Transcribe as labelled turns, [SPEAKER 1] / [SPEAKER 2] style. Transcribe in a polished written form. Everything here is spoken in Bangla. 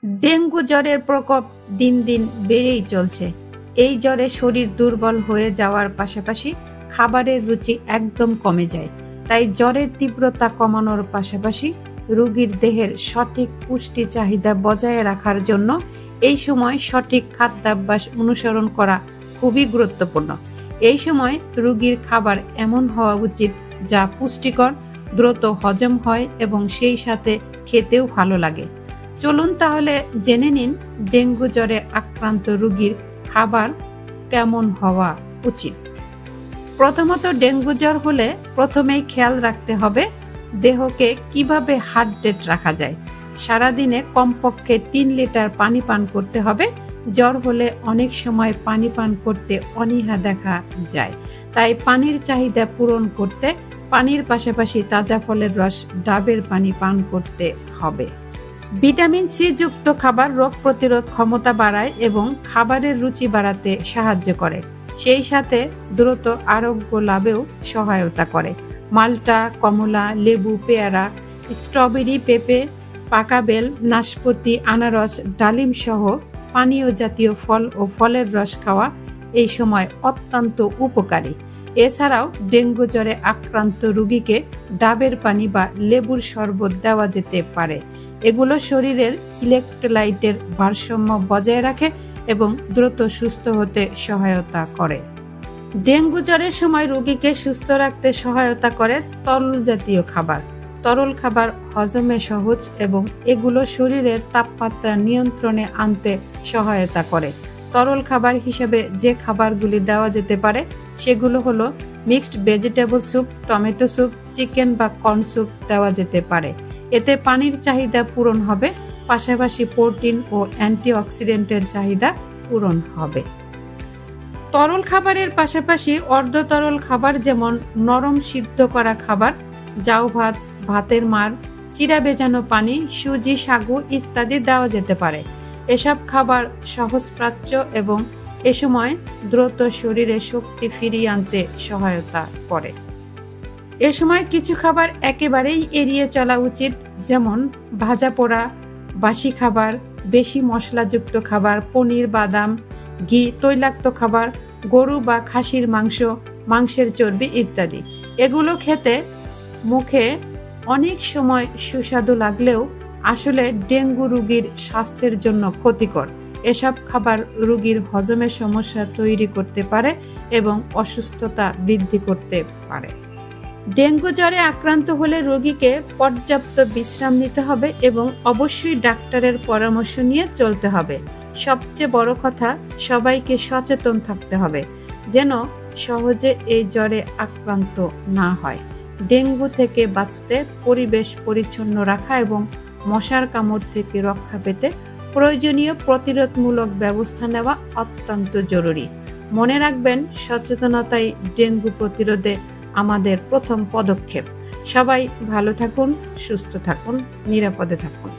[SPEAKER 1] ডেঙ্গু জ্বরের প্রকোপ দিন দিন বেড়েই চলছে। এই জ্বরে শরীর দুর্বল হয়ে যাওয়ার পাশাপাশি খাবারের রুচি একদম কমে যায়। তাই জ্বরের তীব্রতা কমানোর পাশাপাশি রোগীর দেহের সঠিক পুষ্টি চাহিদা বজায় রাখার জন্য এই সময় সঠিক খাদ্যাভ্যাস অনুসরণ করা খুবই গুরুত্বপূর্ণ। এই সময় রোগীর খাবার এমন হওয়া উচিত যা পুষ্টিকর, দ্রুত হজম হয় এবং সেই সাথে খেতেও ভালো লাগে। চলুন তাহলে জেনে নিন ডেঙ্গু জ্বরে আক্রান্ত রোগীর খাবার কেমন হওয়া উচিত। প্রথমত, ডেঙ্গু জ্বর হলে প্রথমেই খেয়াল রাখতে হবে দেহকে কিভাবে হাইড্রেট রাখা যায়। সারাদিনে কমপক্ষে 3 লিটার পানি পান করতে হবে। জ্বর হলে অনেক সময় পানি পান করতে অনীহা দেখা যায়, তাই পানির চাহিদা পূরণ করতে পানির পাশাপাশি তাজা ফলের রস, ডাবের পানি পান করতে হবে। ভিটামিন সি যুক্ত খাবার রোগ প্রতিরোধ ক্ষমতা বাড়ায় এবং খাবারের রুচি বাড়াতে সাহায্য করে, সেই সাথে দ্রুত আরোগ্য লাভেও সহায়তা করে। মাল্টা, কমলা, লেবু, পেয়ারা, স্ট্রবেরি, পেঁপে, পাকা বেল, নাশপাতি, আনারস, ডালিম সহ পানীয় জাতীয় ফল ও ফলের রস খাওয়া এই সময় অত্যন্ত উপকারী। এছাড়াও ডেঙ্গু জ্বরে আক্রান্ত রোগীকে ডাবের পানি বা লেবুর শরবত দেওয়া যেতে পারে। এগুলো শরীরের ইলেকট্রোলাইটের ভারসাম্য বজায় রাখে এবং দ্রুত সুস্থ হতে সহায়তা করে। ডেঙ্গু জ্বরের সময় রোগীকে সুস্থ রাখতে সহায়তা করে তরল জাতীয় খাবার। তরল খাবার হজমে সহজ এবং এগুলো শরীরের তাপমাত্রা নিয়ন্ত্রণে আনতে সহায়তা করে। তরল খাবার হিসেবে যে খাবারগুলি দেওয়া যেতে পারে সেগুলো হলো mixed vegetable soup, tomato soup, chicken বা কর্ন স্যুপ দেওয়া যেতে পারে। এতে পানির চাহিদা পূরণ হবে, পাশাপাশি প্রোটিন ও অ্যান্টিঅক্সিডেন্টের চাহিদা পূরণ হবে। তরল খাবারের পাশাপাশি অর্ধ তরল খাবার যেমন নরম সিদ্ধ করা খাবার, জাউ ভাত, ভাতের মার, চিরা ভেজানো পানি, সুজি, সাগু ইত্যাদি দেওয়া যেতে পারে। এসব খাবার সহজপাচ্য এবং এ সময় দ্রুত শরীরে শক্তি ফিরিয়ে আনতে সহায়তা করে। এ সময় কিছু খাবার একেবারেই এড়িয়ে চলা উচিত, যেমন ভাজা পোড়া, বাসি খাবার, বেশি মশলাযুক্ত খাবার, পনির, বাদাম, ঘি, তৈলাক্ত খাবার, গরু বা খাসির মাংস, মাংসের চর্বি ইত্যাদি। এগুলো খেতে মুখে অনেক সময় সুস্বাদু লাগলেও আসলে ডেঙ্গু রোগীর স্বাস্থ্যের জন্য ক্ষতিকর। এসব খাবার রোগীর হজমের সমস্যা তৈরি করতে পারে এবং অসুস্থতা বৃদ্ধি করতে পারে। ডেঙ্গু জ্বরে আক্রান্ত হলে রোগীকে পর্যাপ্ত বিশ্রাম নিতে হবে এবং অবশ্যই ডাক্তারের পরামর্শ নিয়ে চলতে হবে। সবচেয়ে বড় কথা, সবাইকে সচেতন থাকতে হবে যেন সহজে এই জ্বরে আক্রান্ত না হয়। ডেঙ্গু থেকে বাঁচতে পরিবেশ পরিচ্ছন্ন রাখা এবং মশার কামড় থেকে রক্ষা পেতে প্রয়োজনীয় প্রতিরোধমূলক ব্যবস্থা নেওয়া অত্যন্ত জরুরি। মনে রাখবেন, সচেতনতাই ডেঙ্গু প্রতিরোধে আমাদের প্রথম পদক্ষেপ। সবাই ভালো থাকুন, সুস্থ থাকুন, নিরাপদে থাকুন।